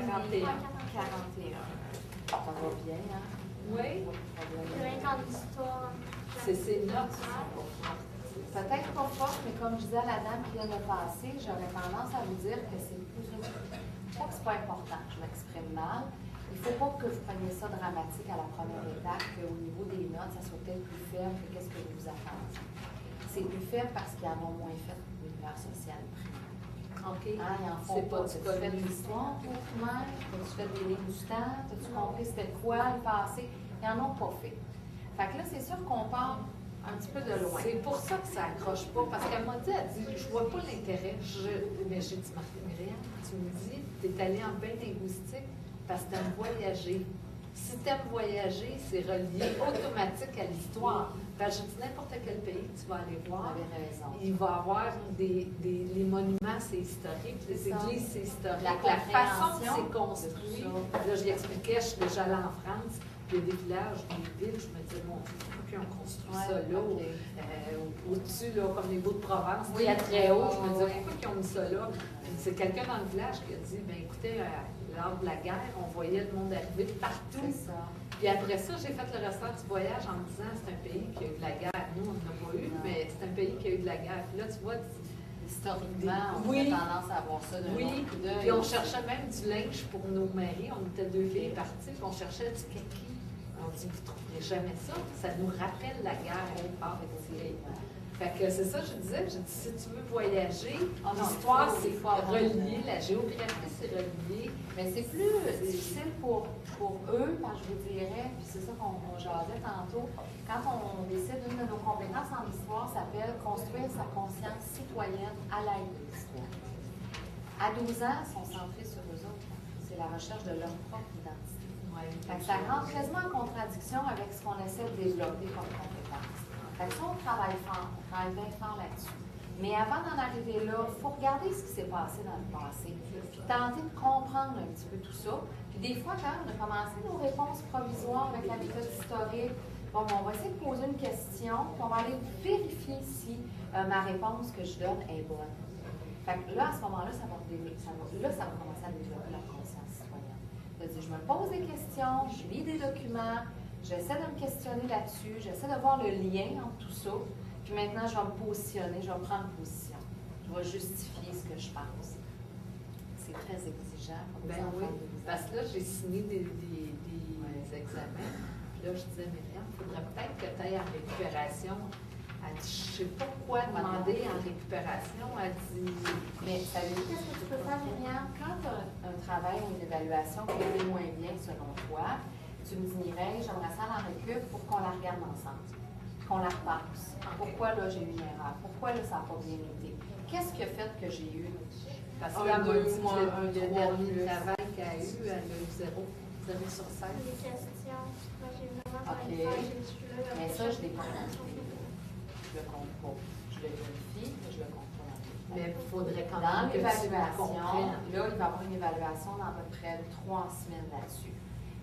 41. 41. Ça va bien, hein? Oui. Rien qu'en histoire. C'est ces notes qui sont pas fortes. Peut-être pas forte, mais comme je disais à la dame qui vient de passer, j'aurais tendance à vous dire que c'est plus une... Pas que c'est pas important, je m'exprime mal. Il ne faut pas que vous preniez ça dramatique à la première étape, qu'au niveau des notes, ça soit peut-être plus faible que qu'est-ce que vous attendiez. C'est plus faible parce qu'ils en ont moins fait l'univers social primaire. OK. Hein, ils en font C'est pas. pas Tu fais de l'histoire, toi, primaire? As-tu fait des dégustants? As-tu compris c'était quoi le passé? Ils n'en ont pas fait. Fait que là, c'est sûr qu'on part un petit peu de loin. C'est pour ça que ça accroche pas, parce qu'elle m'a dit, elle dit, je vois pas l'intérêt. Mais j'ai dit, Marie-Myriam, tu me dis, tu es allée en bain linguistique parce que tu aimes voyager. Si tu aimes voyager, c'est relié automatique à l'histoire. Parce que je dis, n'importe quel pays que tu vas aller Vous voir, avez raison. il va y avoir les monuments, c'est historique, les C'est ça. églises, c'est historique. La La façon que compréhension c'est construit, de tout là, je l'expliquais, je suis déjà allée en France, puis il y a des villages, des villes, je me disais, mon Dieu, pourquoi ils ont construit ça là, ok. au-dessus, là, comme les Baux-de-Provence, Oui, très très haut. Je me disais, oui. pourquoi ils ont mis ça là? C'est quelqu'un dans le village qui a dit, ben écoutez, lors de la guerre, on voyait le monde arriver de partout. C'est ça. Puis après ça, j'ai fait le restant du voyage en me disant, c'est un pays qui a eu de la guerre. Nous, on n'en a pas eu, Non. mais c'est un pays qui a eu de la guerre. Puis là, tu vois, Historiquement, on Oui. a tendance à voir ça d'un oui, autre coup d'œil. puis on cherchait même du linge pour nos maris. On était deux filles parties, puis on cherchait du kaki. On dit, vous ne trouverez jamais ça. Ça nous rappelle la guerre au part. Fait que c'est ça, je disais, j'ai dit, si tu veux voyager, Ah non, l'histoire, il c'est faut avoir relié, la géographie, c'est relié. Mais c'est plus difficile pour eux, parce que je vous dirais, puis c'est ça qu'on jasait tantôt, quand on décide, une de nos compétences en histoire s'appelle construire sa conscience citoyenne à l'aide de l'histoire. À 12 ans, ils sont centrés sur eux autres. C'est la recherche de leur propre identité. Fait que ça rentre quasiment en contradiction avec ce qu'on essaie de développer comme compétence. Fait que ça, on travaille fort, on travaille bien fort là-dessus. Mais avant d'en arriver là, il faut regarder ce qui s'est passé dans le passé, puis tenter de comprendre un petit peu tout ça. Puis des fois, quand on a commencé nos réponses provisoires avec la méthode historique, bon, on va essayer de poser une question, puis on va aller vérifier si ma réponse que je donne est bonne. Fait que là, à ce moment-là, ça va commencer à développer la conscience citoyenne. C'est-à-dire, je me pose des questions, je lis des documents, j'essaie de me questionner là-dessus, j'essaie de voir le lien entre tout ça, puis maintenant, je vais me positionner, je vais prendre position. Je vais justifier ce que je pense. C'est très exigeant pour les Ben oui, enfants de 12 ans. parce que là, j'ai signé des examens. Puis là, je disais, mais il faudrait peut-être que tu ailles en récupération. Elle dit, je ne sais pas quoi demander en récupération. Elle dit, Mais savez-vous qu'est-ce que tu peux faire, Myriam? Quand tu as un travail ou une évaluation qui a été moins bien selon toi, tu me dirais, j'aimerais ça aller en récup pour qu'on la regarde ensemble, qu'on la repasse. Pourquoi là j'ai eu une erreur? Pourquoi là ça n'a pas bien été? Qu'est-ce qui a fait que j'ai eu parce un, qu'elle m'a deux, dit ou que un le trois dernier plus? travail qu'elle a eu, elle a eu 0 sur 16. Les questions. Moi, j'ai vraiment Ok. travaillé fort, j'ai dit, là, Mais ça, je l'ai pas compté. Je le compte pas. Je le vérifie, mais je le compte pas. Mais il faudrait quand Dans même que tu la l'évaluation, comprennes. là, il va y avoir une évaluation dans à peu près 3 semaines là-dessus.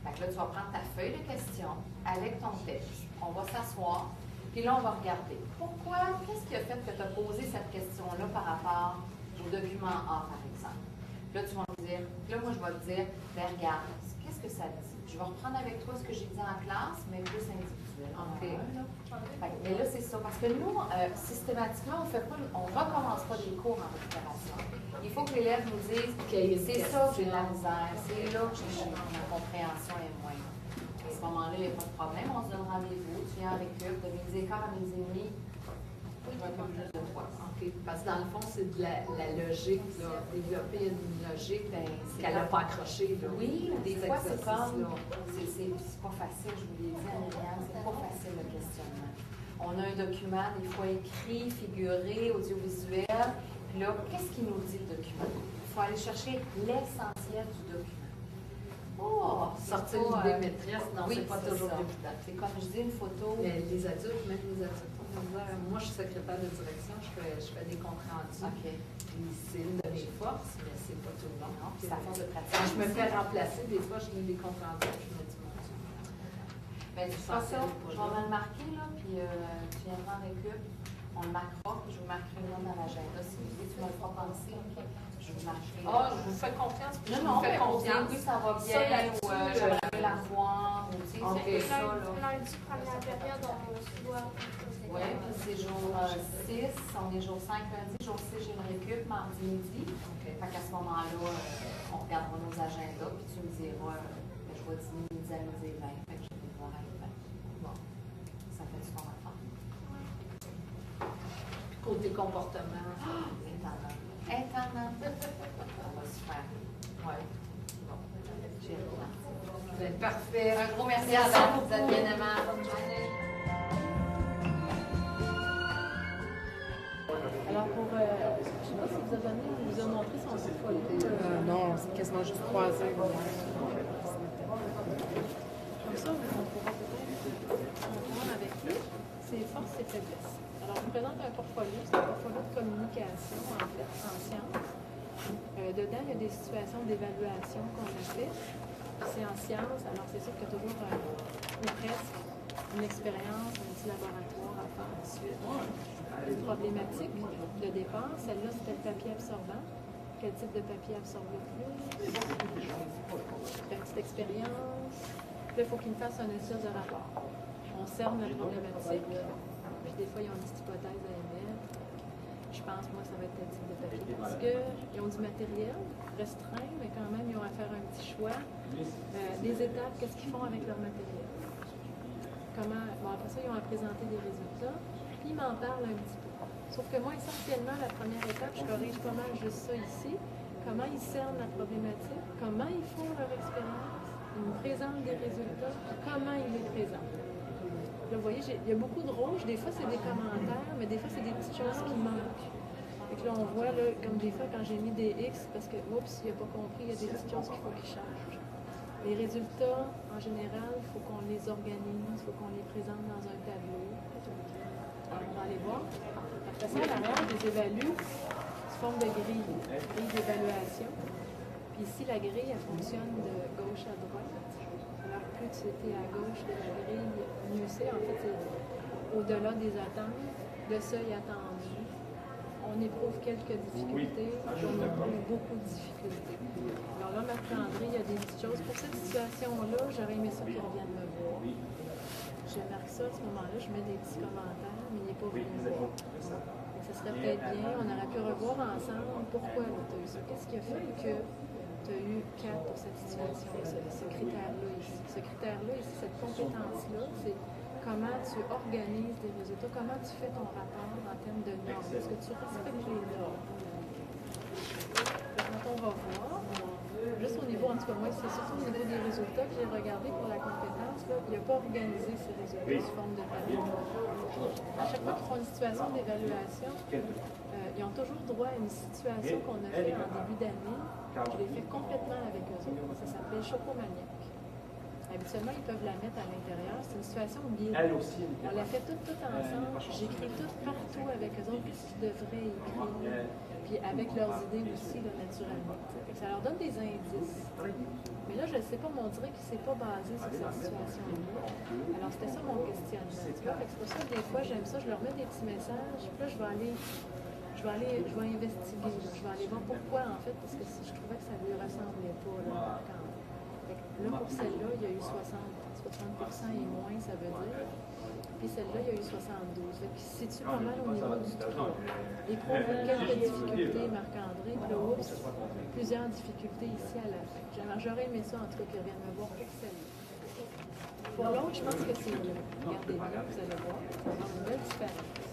Fait que là, tu vas prendre ta feuille de questions avec ton texte. On va s'asseoir, puis là, on va regarder. Pourquoi, qu'est-ce qui a fait que tu as posé cette question-là par rapport au document A, par exemple? Là, tu vas me dire, là, moi, je vais te dire, ben regarde, qu'est-ce que ça dit? Je vais reprendre avec toi ce que j'ai dit en classe, mais plus individuel. OK. Fait que, mais là, c'est ça. Parce que nous, systématiquement, on ne recommence pas des cours en récupération. Il faut que l'élève nous dise, c'est ça que j'ai de la misère, c'est là que ma compréhension est moindre. À ce moment-là, il n'y a pas de problème, on se donne rendez-vous, tu viens avec eux, de midi et quart à midi et demi, je vais un peu plus de toi. OK. Parce que dans le fond, c'est de la logique, là. Développer une logique qu'elle n'a pas accrochée, là. Oui, des Cet fois, c'est comme, exercice-là. c'est pas facile, je vous l'ai dit, Myriam, c'est pas facile le questionnement. On a un document, des fois écrit, figuré, audiovisuel, puis là, qu'est-ce qu'il nous dit le document? Il faut aller chercher l'essentiel du document. Oh, Sortir c'est pas, l'idée maîtresse, non, oui, c'est pas c'est toujours ça. évident. C'est comme je dis, une photo. Mais les adultes, même les adultes, on va dire, moi, je suis secrétaire de direction, je fais des comptes rendus. OK. Puis c'est une de mes forces, mais c'est pas tout le long. Non, puis c'est à force de pratique. Quand je me fais remplacer, des fois, je lis des comptes rendus, je me dis, mon Dieu. Ben, tu feras ça, je vais me le marquer, là, puis tu viendras en récup. On le marquera, puis je vous marquerai le nom dans l'agenda. Si tu me le feras penser, OK? Je je vous marcherai. Ah, je vous fais confiance, puis je Non, vous fais mais on dit confiance. oui, ça va Ça, bien, là-dessus, ou j'aimerais la voir, ou tu sais, Ok. c'est ça, là. Lundi, première période, on se voit. Oui, puis c'est jour 6, on est jour 5 lundi, jour 6, j'ai une récup mardi midi. Fait qu'à ce moment-là, on regardera nos agendas, puis tu me diras, je vois du midi à midi et 20, fait que je vais voir à 20. Bon, ça fait du bon à faire. Côté comportement. Étonnant. On va se faire. Oui. Bon, j'ai rien. Ben, parfait. Un gros merci Merci à vous, beaucoup. vous êtes bien aimable. Bonne journée. Alors, je ne sais pas si vous avez amené, on vous a montré son portfolio. Non, c'est quasiment juste croisé. Comme ça, on pourra peut-être comprendre avec lui ses forces et faiblesses. Alors, je vous présente un portfolio, c'est un portfolio de communication, en fait, en sciences. Dedans, il y a des situations d'évaluation qu'on a fait. C'est en sciences, alors c'est sûr qu'il y a toujours ou presque une expérience, un petit laboratoire à faire ensuite. Une problématique de départ, celle-là, c'était le papier absorbant. Quel type de papier absorbe le plus? Petite expérience. Puis là, il faut qu'il me fasse un exercice de rapport. On cerne la problématique, puis des fois, ils ont des hypothèses à émettre. Je pense, moi, ça va être tel type de papier. Parce qu'ils ont du matériel restreint, mais quand même, ils ont à faire un petit choix. Des étapes, qu'est-ce qu'ils font avec leur matériel? Comment, bon, après ça, ils ont à présenter des résultats. Puis ils m'en parlent un petit peu. Sauf que moi, essentiellement, la première étape, je corrige pas mal juste ça ici. Comment ils cernent la problématique, comment ils font leur expérience, ils me présentent des résultats, puis comment ils les présentent. Là, vous voyez, il y a beaucoup de rouge. Des fois, c'est des commentaires, mais des fois, c'est des petites choses qui manquent. Et là, on voit, là, comme des fois, quand j'ai mis des X, parce que, oups, il n'a pas compris, il y a des petites choses qu'il faut qu'il change. Les résultats, en général, il faut qu'on les organise, il faut qu'on les présente dans un tableau. Alors, on va aller voir. Après ça, à l'arrière, je les évalue sous forme de grille d'évaluation. Puis ici, la grille, elle fonctionne de gauche à droite. Alors, plus tu étais à gauche de la grille, mieux c'est. En fait, c'est au-delà des attentes, le seuil attendu. On éprouve quelques difficultés, puis on éprouve beaucoup de difficultés. Alors là, Marc-André, il y a des petites choses. Pour cette situation-là, j'aurais aimé ça qu'il revienne me voir. Je marque ça à ce moment-là, je mets des petits commentaires, mais il n'est pas venu me voir. Donc, ça serait peut-être bien, on aurait pu revoir ensemble pourquoi tu as eu ça. Qu'est-ce qui a fait que tu as eu 4 pour cette situation, ce critère-là ici. Ce critère-là ici, cette compétence-là, c'est comment tu organises tes résultats, comment tu fais ton rapport en termes de normes. Est-ce que tu respectes les normes? Quand on va voir, juste au niveau, en tout cas moi, c'est surtout au niveau des résultats que j'ai regardé pour la compétence, là, il n'a pas organisé ces résultats sous forme de tableau. À chaque fois qu'ils font une situation d'évaluation, ils ont toujours droit à une situation qu'on a fait en début d'année. Je l'ai fait complètement avec eux autres. Ça s'appelait Chocomaniac. Habituellement, ils peuvent la mettre à l'intérieur. C'est une situation guide. On l'a fait tout ensemble. J'écris tout partout avec eux autres, qu'est-ce qu'ils devraient écrire. Puis avec leurs idées aussi, là, naturellement. Ça leur donne des indices. Mais là, je ne sais pas, mais on dirait qu'il ne s'est pas basé sur cette situation-là. Alors, c'était ça mon questionnement. Tu vois? C'est pour ça que des fois, j'aime ça. Je leur mets des petits messages. Puis là, je vais investiguer. Je vais aller voir pourquoi, en fait, parce que je trouvais que ça ne lui ressemblait pas. Là, pour celle-là, il y a eu 60% et moins, ça veut dire. Puis celle-là, il y a eu 72. Fait qu'il se situe pas mal au niveau du 3. Il prouve quelques difficultés, Marc-André. Puis là, oups, plusieurs difficultés ici à la fin. J'aurais aimé ça, en tout cas, qu'ils reviennent me voir que celle-là. Pour l'autre, je pense que c'est mieux. Regardez bien, vous allez voir. Ça va avoir une belle différence.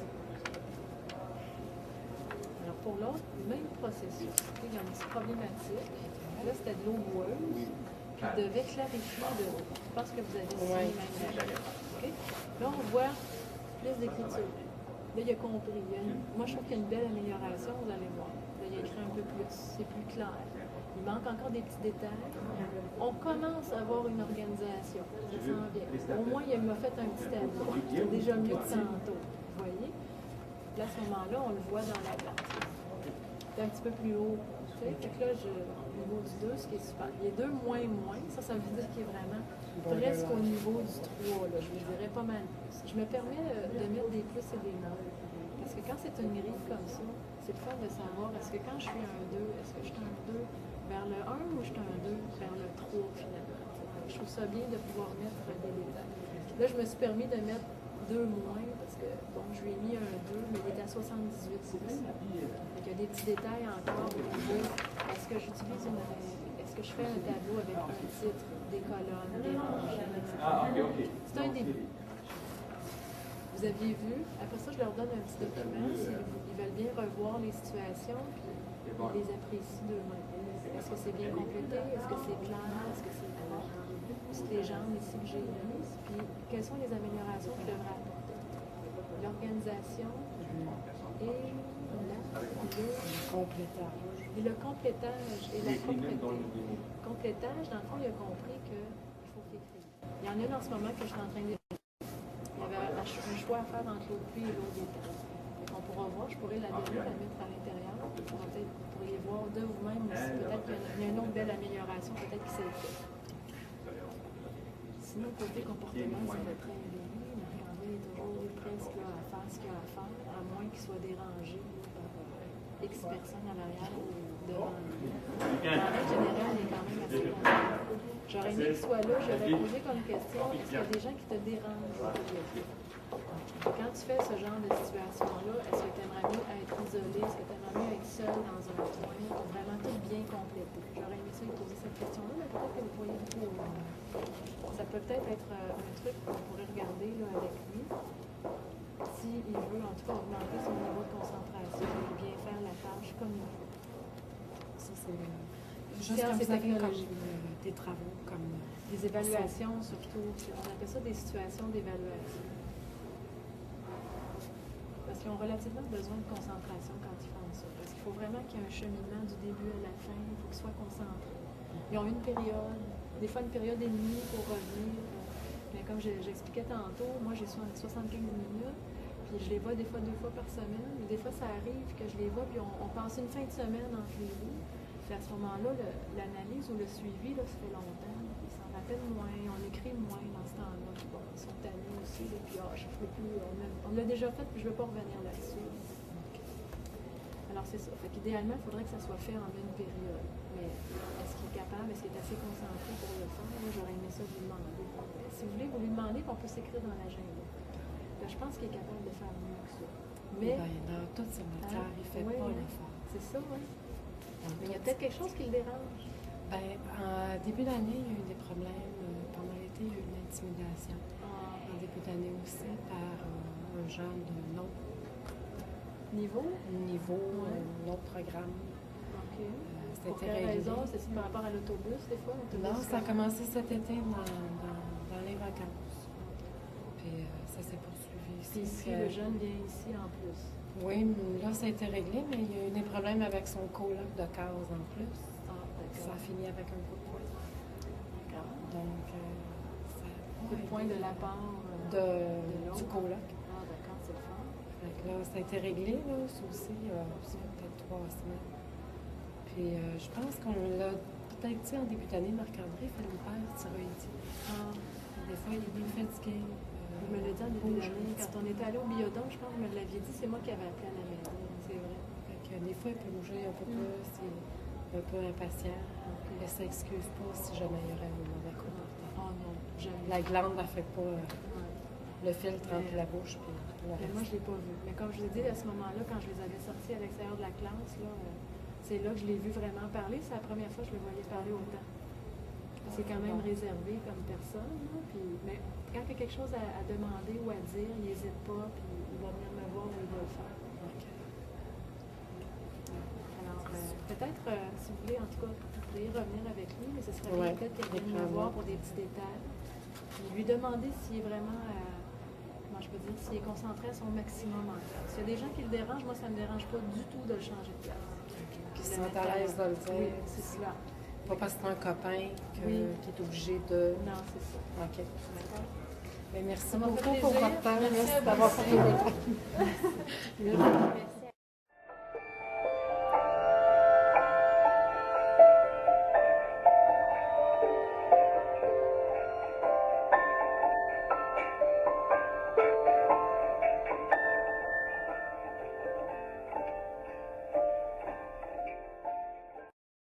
Alors, pour l'autre, même processus. Il y a une petite problématique. Là, c'était de l'eau boueuse. Puis il devait clarifier de l'eau. Je pense que vous avez signé même. Okay? Là, on voit plus d'écriture. Là, il a compris. Moi, je trouve qu'il y a une belle amélioration, vous allez voir. Là, il a écrit un peu plus. C'est plus clair. Il manque encore des petits détails. On commence à avoir une organisation. Ça s'en vient. Au moins, il m'a fait un petit tableau. C'est déjà mieux que tantôt. Vous voyez? Là, à ce moment-là, on le voit dans la glace. C'est un petit peu plus haut. Fait que là, au niveau du 2, ce qui est super. Il est 2 moins. Ça veut dire qu'il est vraiment presque au niveau du 3. Là. Je vous dirais pas mal plus. Je me permets de mettre des plus et des moins. Parce que quand c'est une grille comme ça, c'est le fun de savoir, est-ce que quand je suis un 2, est-ce que je suis un 2 vers le 1 ou je suis un 2 vers le 3 finalement. Je trouve ça bien de pouvoir mettre des détails. Là, je me suis permis de mettre 2 moins parce que, bon, je lui ai mis un 2, mais il était à 78 pouces. Donc, il y a des petits détails encore au niveau. Est-ce que j'utilise est-ce que je fais un tableau avec un titre, des colonnes, des rangées, etc. C'est un début. Vous aviez vu, après ça, je leur donne un petit document s'ils veulent bien revoir les situations, puis ils les apprécient d'eux-mêmes. Est-ce que c'est bien complété? Est-ce que c'est clair? Est-ce que c'est droit? C'est les jambes ici que j'ai mises. Puis, quelles sont les améliorations que je devrais apporter? L'organisation et le complétage et la propreté. Complétage, dans le fond, il a compris qu'il faut qu'il écrive. Il y en a une en ce moment que je suis en train de il y avait un choix à faire entre l'autre pluie et l'autre détail. On pourra voir, je pourrais la donner, la mettre à l'intérieur. Vous pourriez voir de vous-même aussi. Peut-être qu'il y a une autre belle amélioration, peut-être qui s'est faite. Sinon, côté comportement, c'est le train de vie. Marie-André est toujours presque là, à faire ce qu'il a à faire, à moins qu'il soit dérangé par X personnes à l'arrière ou devant lui. En règle générale, il est quand même assez content. J'aurais aimé qu'il soit là, j'aurais posé comme question, est-ce qu'il y a des gens qui te dérangent? Quand tu fais ce genre de situation-là, est-ce que tu aimerais mieux être isolé? Est-ce que tu aimerais mieux être seul dans un coin pour vraiment tout bien compléter? J'aurais aimé ça lui poser cette question-là, mais peut-être que vous voyez beaucoup au loin. Ça peut peut-être être un truc qu'on pourrait regarder là, avec lui. S'il veut, en tout cas, augmenter son niveau de concentration et bien faire la tâche comme il faut. Ça, c'est juste comme vous avez comme des travaux, comme des évaluations surtout. On appelle ça des situations d'évaluation. Parce qu'ils ont relativement besoin de concentration quand ils font ça. Parce qu'il faut vraiment qu'il y ait un cheminement du début à la fin. Il faut qu'ils soient concentrés. Ils ont une période, des fois une période et demie pour revenir. Mais comme j'expliquais tantôt, moi j'ai 75 minutes. Puis je les vois des fois 2 fois par semaine. Mais des fois ça arrive que je les vois, puis on passe une fin de semaine entre les deux. Puis à ce moment-là, l'analyse ou le suivi, là, ça fait longtemps. Ils s'en rappellent moins, on écrit moins dans ce temps-là. Bon, ils sont tannés aussi, et puis je ne peux plus, on l'a déjà fait, puis je ne veux pas revenir là-dessus. Alors c'est ça. Fait qu'idéalement, il faudrait que ça soit fait en une période. Mais est-ce qu'il est capable, est-ce qu'il est assez concentré pour le faire? Moi, j'aurais aimé ça vous demander. Si vous voulez, vous lui demandez, puis on peut s'écrire dans l'agenda. Je pense qu'il est capable de faire mieux que ça. Mais dans toutes ses matières, il ne fait pas l'effort. C'est ça, oui. Mais il y a peut-être quelque chose qui le dérange. En début d'année, il y a eu des problèmes. Pendant l'été, il y a eu une intimidation. En début d'année aussi, par un genre de autre niveau, un autre programme. OK. Pour quelle raison? C'est par rapport à l'autobus, des fois? Non, ça a commencé cet été dans les vacances. Puis ça s'est poursuivi ici. Puis ici, le jeune vient ici en plus. Oui, là, ça a été réglé, mais il y a eu des problèmes avec son coloc de case en plus. Ça a fini avec un coup de poing. Donc, ça a coup de poing de la part du coloc. Ah, d'accord, c'est le fun. Là, ça a été réglé, là, ça aussi, ça fait peut-être 3 semaines. Puis, je pense qu'on l'a peut-être dit en début d'année, Marc-André fait une paire de thyroïdie. Des fois, il est bien fatigué. Vous me l'avez dit en début d'année, quand on était allé au biodôme, je pense que vous me l'aviez dit, c'est moi qui avais appelé à la maison, c'est vrai. Fait que, des fois, il peut bouger un peu plus, il est un peu impatient. Mais ça n'excuse pas si jamais il y aurait un mauvais comportement. Oh non, jamais. La glande ne fait pas le filtre entre la bouche et le reste. Moi, je ne l'ai pas vu. Mais comme je vous ai dit, à ce moment-là, quand je les avais sortis à l'extérieur de la classe, là, c'est là que je l'ai vu vraiment parler. C'est la première fois que je le voyais parler autant. C'est quand même réservé comme personne. Là, puis, mais quand il y a quelque chose à demander ou à dire, il n'hésite pas, puis il va venir me voir ou il va le faire. Alors, peut-être, si vous voulez, en tout cas, vous pourriez revenir avec lui, mais ce serait bien peut-être qu'il vienne me voir pour des petits détails. Puis lui demander s'il est vraiment, comment je peux dire, s'il est concentré à son maximum en classe. S'il y a des gens qui le dérangent, moi, ça ne me dérange pas du tout de le changer de place. Qui sont à l'aise de le dire. Oui, c'est cela. Pas parce que c'est un copain qui est obligé de... Non, c'est ça. OK. D'accord. Mais merci Ça m'a fait beaucoup pour plaisir. votre temps. Merci Merci d'avoir pris le temps. Merci.